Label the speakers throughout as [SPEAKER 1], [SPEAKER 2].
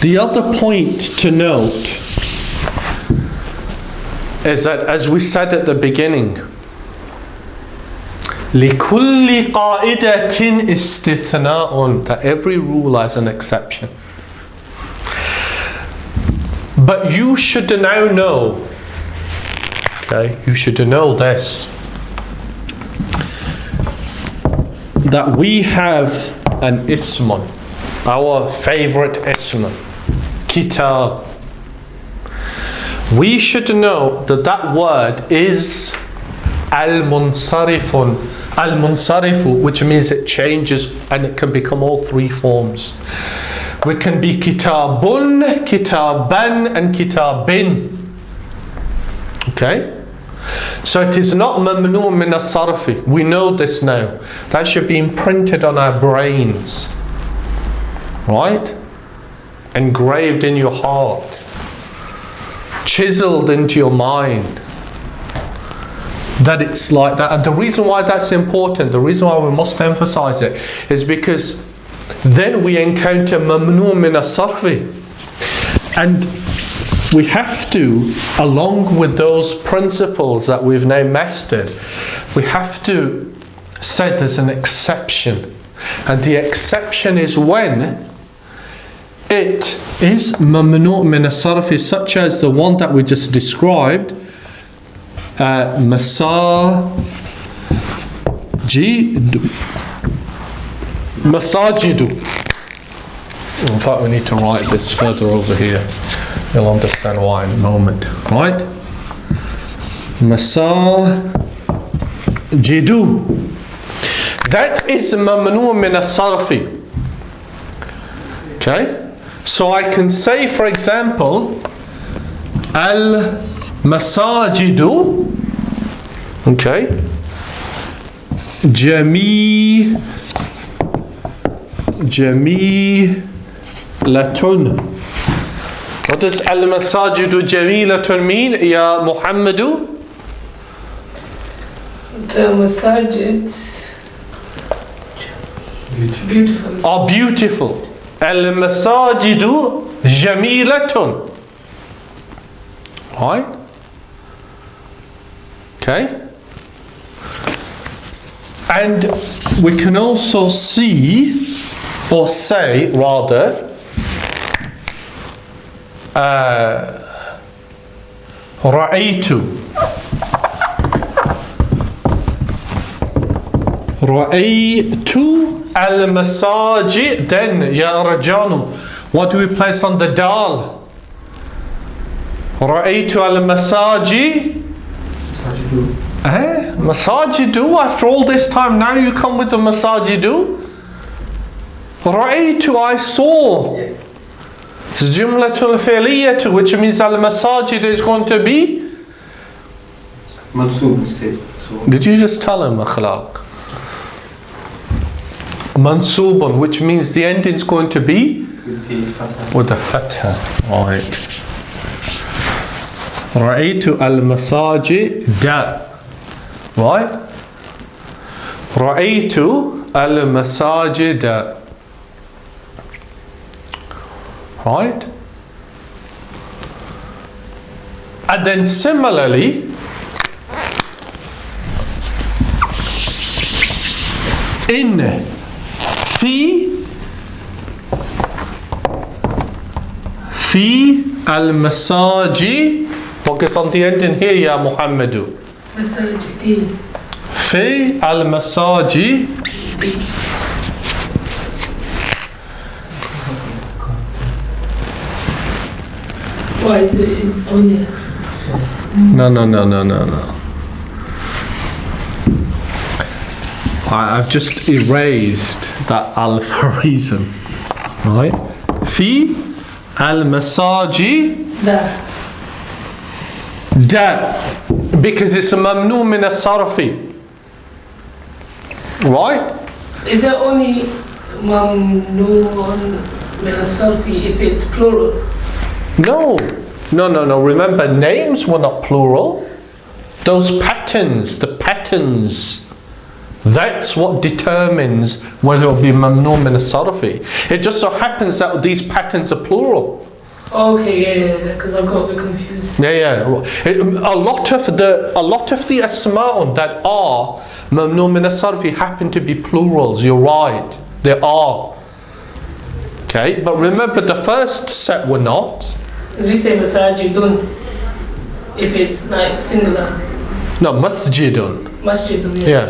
[SPEAKER 1] The other point to note is that, as we said at the beginning, لِكُلِّ قَائِدَةٍ إِسْتِثْنَاءٌ, that every rule has an exception. But you should now know, okay, you should know this, that we have an ismun, our favorite ismun, kitab. We should know that that word is al-munsarifun, al-munsarifu, which means it changes and it can become all three forms. We can be kitabun, kitaban, and kitabin. Okay? So it is not mamnu min as-sarfi. We know this now. That should be imprinted on our brains. Right? Engraved in your heart. Chiseled into your mind. That it's like that. And the reason why that's important, the reason why we must emphasize it, is because then we encounter mamnu min as-sarfi. And we have to, along with those principles that we've now mastered, we have to say there's an exception. And the exception is when it is mamnu min as-sarfi, such as the one that we just described, masajidu. In fact, we need to write this further over here. You'll understand why in a moment. Right? Masajidu. That is mamnu min as-sarfi. Okay? So I can say, for example, al-masajidu, okay, jamilatun. What does al-masajidu jamilatun mean, ya Muhammadu?
[SPEAKER 2] The masajids beautiful.
[SPEAKER 1] Are beautiful. Al-masajidu jamilatun. Right? Okay? And we can also see, or say rather, رأيت المساجد. Then ya rajanu, what do we place on the dal? رأيت المساجد. Masajidu. After all this time, now you come with the masajidu. رأيت, I saw. It's jumlatul fi'liyatu, which means al-masajid is going to be
[SPEAKER 3] mansub instead.
[SPEAKER 1] Did you just tell him akhlaq? Mansubun, which means the ending is going to be with the fatha. Right. رأيت المساجد. Right? رأيت المساجد. Right? And then similarly, in fi al-masajid. Focus on the ending here, ya Muhammadu.
[SPEAKER 2] Masajidi.
[SPEAKER 1] Fi al-masajid.
[SPEAKER 2] Why is it in, oh yeah.
[SPEAKER 1] No. I've just erased that al for a reason. Right? Fi al-masajid. Da. Because it's a mamnu min as-sarfi. Right?
[SPEAKER 2] Is it only mamnu min as-sarfi if it's plural?
[SPEAKER 1] No. Remember, names were not plural. Those patterns, the patterns That's what determines whether it will be mamnu min as-sarfi. It just so happens that these patterns are plural.
[SPEAKER 2] Okay, yeah, because I got a bit confused.
[SPEAKER 1] Yeah. A lot of the asma'un that are mamnu min as-sarfi happen to be plurals. You're right. They are. Okay, but remember the first set were not.
[SPEAKER 2] As we say masajidun, if it's like singular.
[SPEAKER 1] No, masjidun.
[SPEAKER 2] Masjidun,
[SPEAKER 1] Yeah.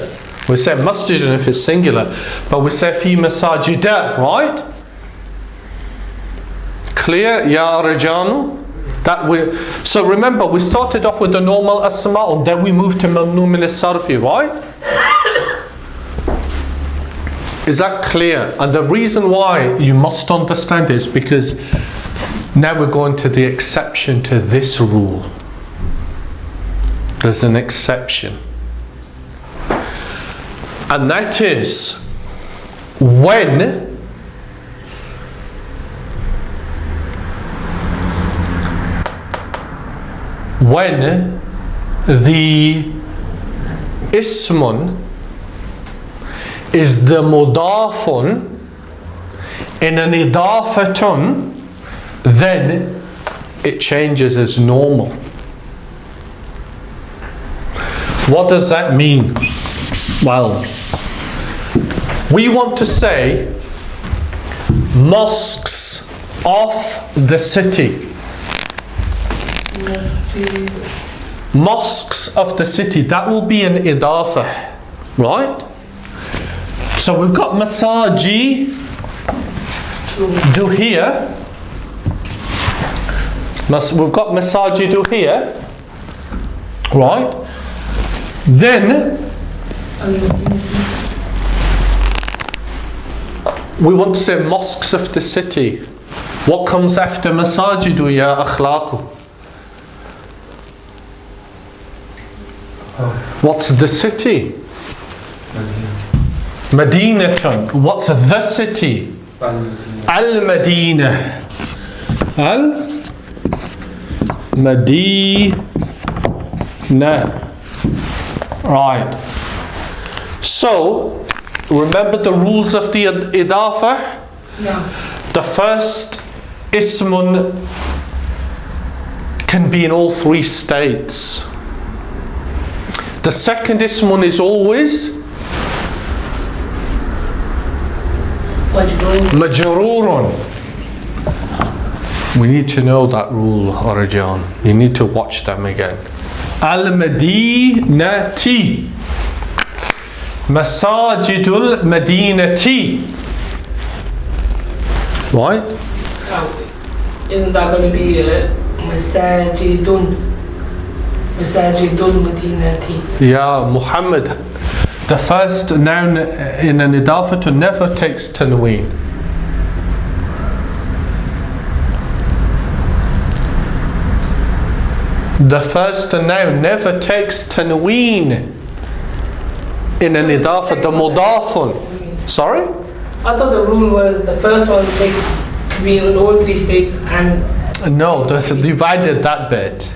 [SPEAKER 1] We say masjidun if it's singular, but we say fi masajida, right? Clear, ya rajanu? So remember, we started off with the normal asma'un, then we moved to mamnu min as-sarfi, right? Is that clear? And the reason why you must understand is because now we're going to the exception to this rule. There's an exception. And that is when the ismun is the mudafun in an idafatun, then it changes as normal. What does that mean? Well, we want to say mosques of the city. Mosques of the city, that will be an idafa, right? So we've got masaji do here. We've got masaji do here, right? Then we want to say mosques of the city. What comes after masajidu ya akhlaqu? What's the city? Madinatun. What's the city? Al-Madinah. Al-Madinah. Right. So, remember the rules of the idafa?
[SPEAKER 2] Yeah.
[SPEAKER 1] The first ismun can be in all three states. The second ismun is always majrurun. We need to know that rule, Arajan. You need to watch them again. Al-Madinati. Masajidul Madinati. Right?
[SPEAKER 2] Isn't that going to be masajidun? Masajidul Madinati.
[SPEAKER 1] Yeah, Muhammad. The first noun in an idafatu never takes tanween. The first noun never takes tanween in an idafa, the mudafun. Sorry?
[SPEAKER 2] I thought the rule was the first one takes to be in all three states and...
[SPEAKER 1] No, divided that bit.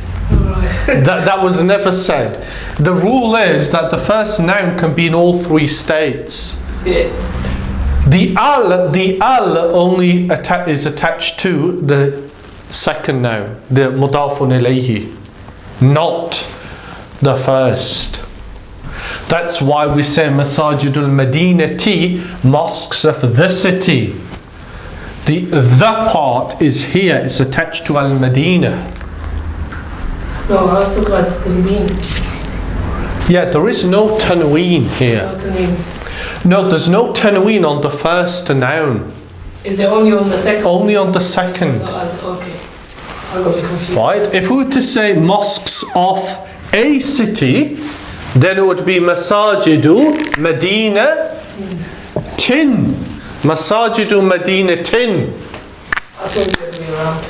[SPEAKER 1] That was never said. The rule is that the first noun can be in all three states.
[SPEAKER 2] Yeah.
[SPEAKER 1] The al only is attached to the second noun, the mudafun ilayhi, not the first. That's why we say Masajidul Madinati, mosques of the city. The part is here, it's attached to Al-Madinah.
[SPEAKER 2] No, I was talking about tanween.
[SPEAKER 1] Yeah, there is no tanween here.
[SPEAKER 2] No tanween.
[SPEAKER 1] No, there's no tanween on the first noun.
[SPEAKER 2] Is it only on the second?
[SPEAKER 1] Only on the second.
[SPEAKER 2] Okay. I got confused.
[SPEAKER 1] Right? If we were to say mosques of a city, then it would be Masajidu Medina Tin. Masajidu Medina Tin.
[SPEAKER 2] I thought it was the other way around.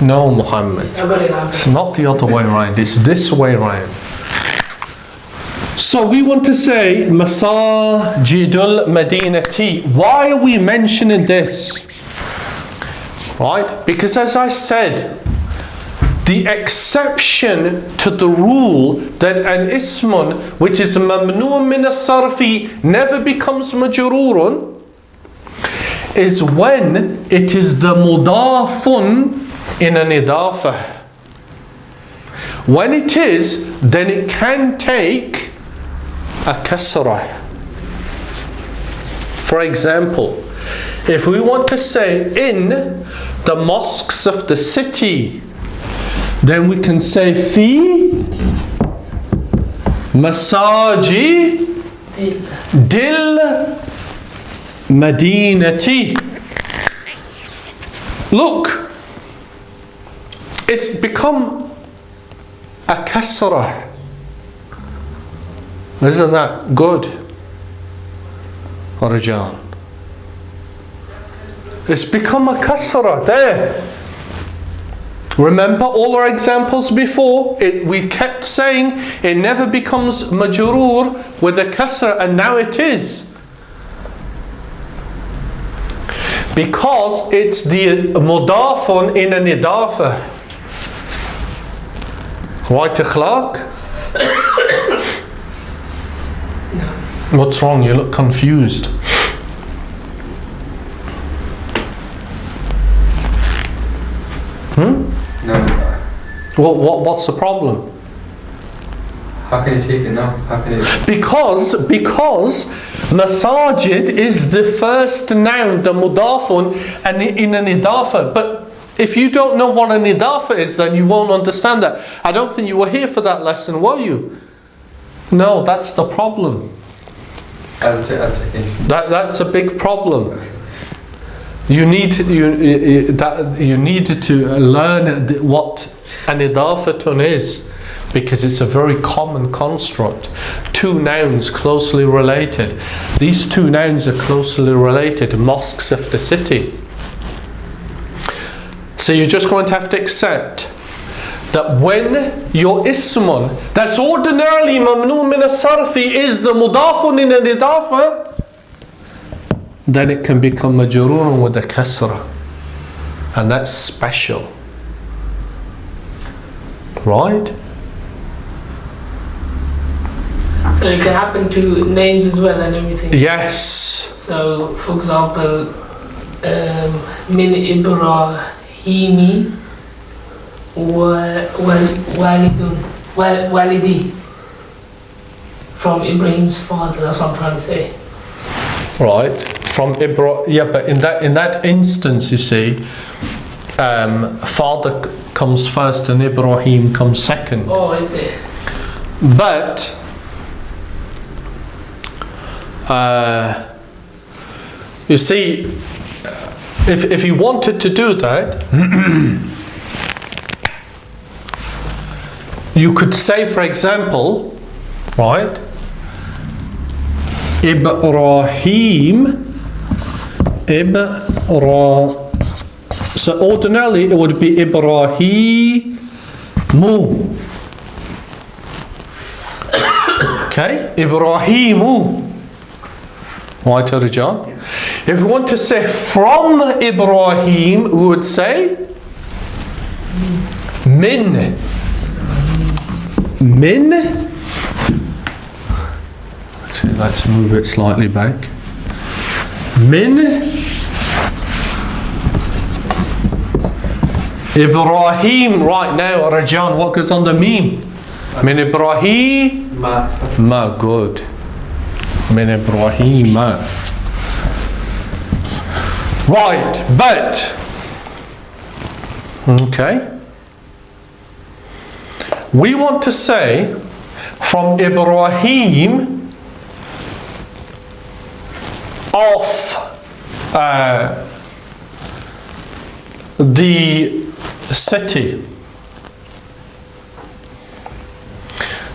[SPEAKER 1] No, Muhammad.
[SPEAKER 2] I got it now.
[SPEAKER 1] It's not the other way around, it's this way around. So we want to say Masajidul Madinati. Why are we mentioning this? Right? Because as I said, the the exception to the rule that an ismun which is mamnu' min as-sarfi never becomes majrurun is when it is the mudafun in an idafa. When it is, then it can take a kasrah. For example, if we want to say in the mosques of the city, then we can say fi masaji dil madinati. Look, it's become a kasrah. Isn't that good? Rajan. It's become a kasrah there. Remember all our examples before? We kept saying it never becomes majrur with a kasrah, and now it is. Because it's the mudafun in an idafa. Right, Akhlaq? What's wrong? You look confused.
[SPEAKER 3] No.
[SPEAKER 1] What's the problem?
[SPEAKER 3] How can you take it now? How can it?
[SPEAKER 1] Because masajid is the first noun, the mudafun, and in an idafa. But if you don't know what an idafa is, then you won't understand that. I don't think you were here for that lesson, were you? No, that's the problem.
[SPEAKER 3] I'll check in.
[SPEAKER 1] That's a big problem. You need to learn what an idafatun is, because it's a very common construct. Two nouns closely related. These two nouns are closely related. Mosques of the city. So you're just going to have to accept that when your ismun, that's ordinarily mamnu' min as-sarfi, is the mudafun in an idafa, then it can become majrurun with a kasrah, and that's special, right?
[SPEAKER 2] So it can happen to names as well and everything.
[SPEAKER 1] Yes.
[SPEAKER 2] So, for example, min Ibrahimi walidi, from Ibrahim's father. That's what I'm trying to say.
[SPEAKER 1] Right. From Ibrahim. Yeah, but in that instance, you see, father comes first and Ibrahim comes second.
[SPEAKER 2] Oh, is it?
[SPEAKER 1] But you see, if you wanted to do that, you could say, for example, right, Ibrahim. So ordinarily it would be Ibrahimu. Okay, Ibrahimu. Right, Rajan? If we want to say from Ibrahim, we would say min. Min. Actually, let's move it slightly back. Min Ibrahim. Right now, Rajan, what goes on the meme? Min Ibrahim. Ma. Good. Min Ibrahim. Right, but okay, we want to say from Ibrahim of the city.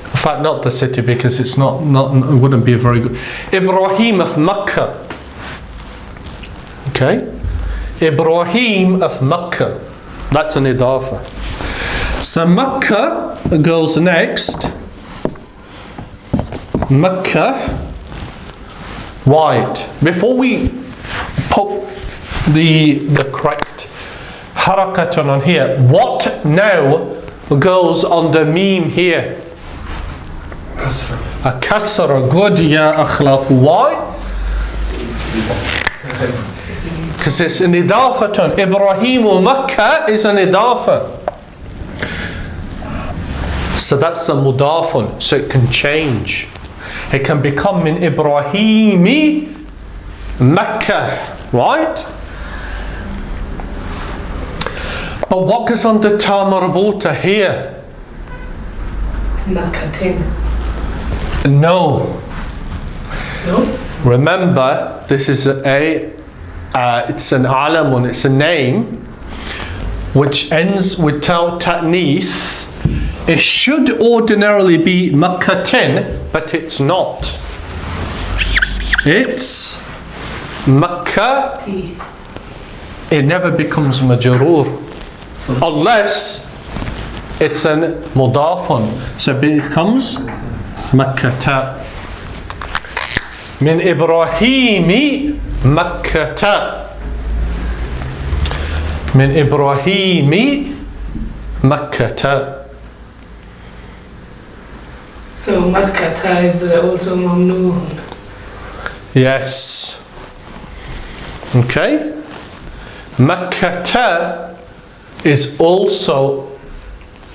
[SPEAKER 1] In fact, not the city, because it's not it wouldn't be a very good. Ibrahim of Makkah. Okay, Ibrahim of Makkah. That's an idafa. So Makkah goes next. Makkah. Right. Before we put the correct harakatun on here, what now goes on the meme here? A kasra. Good, ya akhlaq. Why? Because it's an idafatun. Ibrahim Makkah is an idafa. So that's the mudafun. So it can change. It can become min Ibrahimi Makkah, right? But what goes on the ta marbuta here?
[SPEAKER 2] Makkatin.
[SPEAKER 1] No.
[SPEAKER 2] No?
[SPEAKER 1] Remember, this is it's an alamun, it's a name which ends with ta'nith. It should ordinarily be Makkatin, but it's not. It's Makkah. It never becomes majroor unless it's an mudafun. So it becomes Makkata. Min Ibrahimi Makkata. Min Ibrahimi Makkata.
[SPEAKER 2] So Makkata is also mamnoon.
[SPEAKER 1] Yes. Okay. Makkata is also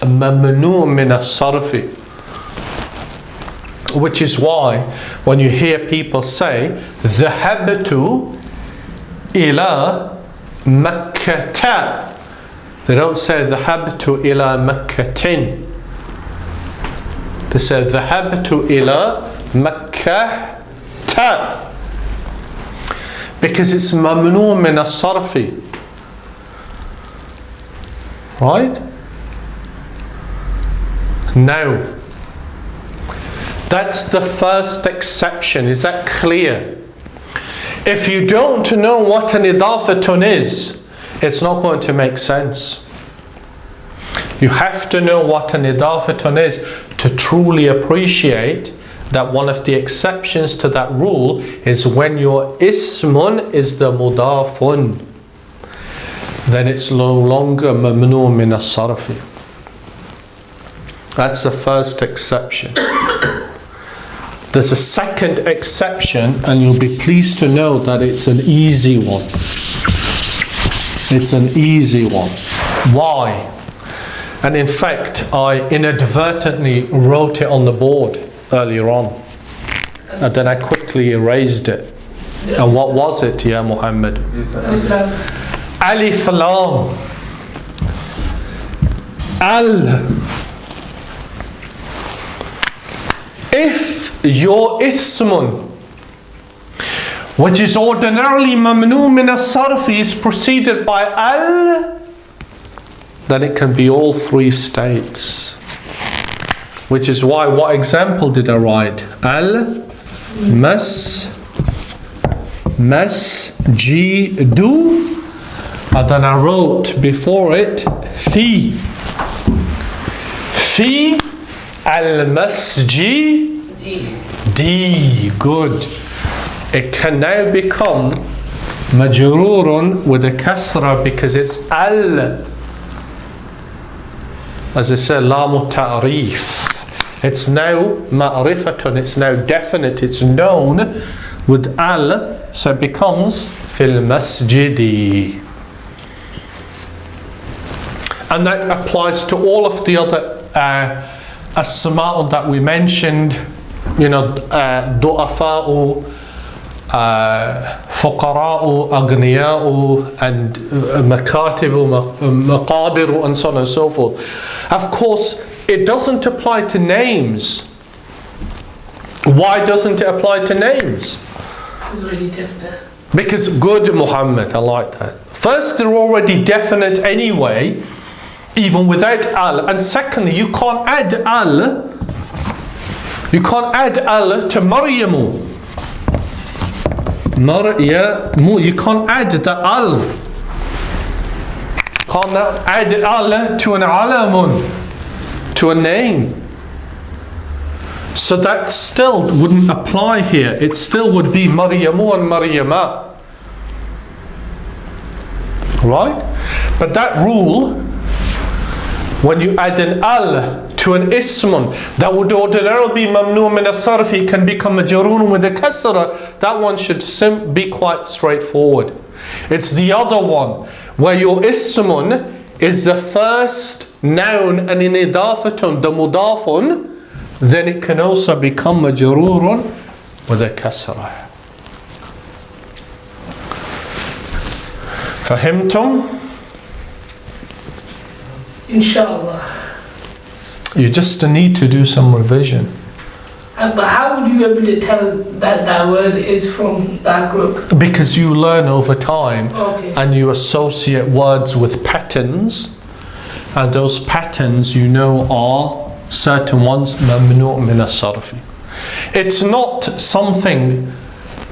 [SPEAKER 1] mamnu' min as-sarfi, which is why when you hear people say dhahabtu ila Makkata, they don't say dhahabtu ila Makkatin. They say dhahabtu ila Makkah, because it's mamnu' min as-sarfi, right? Now, that's the first exception. Is that clear? If you don't know what an idafatun is, it's not going to make sense. You have to know what an idafatun is to truly appreciate that one of the exceptions to that rule is when your ismun is the mudafun, then it's no longer mamnu' min as-sarfi. That's the first exception. There's a second exception, and you'll be pleased to know that it's an easy one. It's an easy one. Why? And in fact, I inadvertently wrote it on the board earlier on, and then I quickly erased it. And what was it, ya Muhammad? Alif Lam. Al. If your ismun, which is ordinarily mamnu' min as-sarfi, is preceded by al, then it can be all three states. Which is why, what example did I write? Al masjidu, and then I wrote before it fi al-masjid. D. Good. It can now become majrurun with a kasra because it's al. As I said, lamu ta'rif. It's now ma'rifatun, it's now definite, it's known with al, so it becomes fil masjidi. And that applies to all of the other asma'u that we mentioned, you know, du'afa'u, fuqara'u, aghniya'u, and makatibu, maqabiru, and so on and so forth. Of course, it doesn't apply to names. Why doesn't it apply to names?
[SPEAKER 2] It's already definite.
[SPEAKER 1] Because good, Muhammad, I like that. First, they're already definite anyway, even without al. And secondly, you can't add al. You can't add al to Maryamu. Maryamu. You can't add the al. Can't add al to an alamun, to a name. So that still wouldn't apply here. It still would be Maryamu and Maryama. Right? But that rule when you add an al to an ismun that would ordinarily be mamnu min as-sarfi can become majrur with a kasra, that one should be quite straightforward. It's the other one where your ismun is the first noun and in idafatun, the mudafun, then it can also become majrurun with a kasra. Fahimtum?
[SPEAKER 2] Inshallah.
[SPEAKER 1] You just need to do some revision.
[SPEAKER 2] But how would you be able to tell that that word is from that group?
[SPEAKER 1] Because you learn over time,
[SPEAKER 2] Okay.
[SPEAKER 1] and you associate words with patterns, and those patterns you know are certain ones mamnu' min as-sarfi. It's not something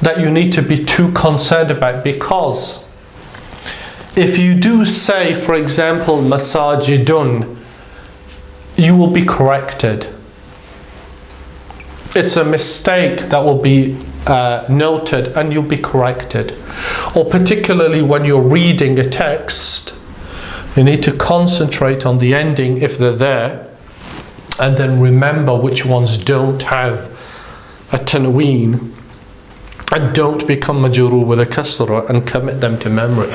[SPEAKER 1] that you need to be too concerned about, because if you do say, for example, masajidun, you will be corrected. It's a mistake that will be noted and you'll be corrected. Or particularly when you're reading a text, you need to concentrate on the ending if they're there, and then remember which ones don't have a tanween and don't become majrur with a kasra, and commit them to memory.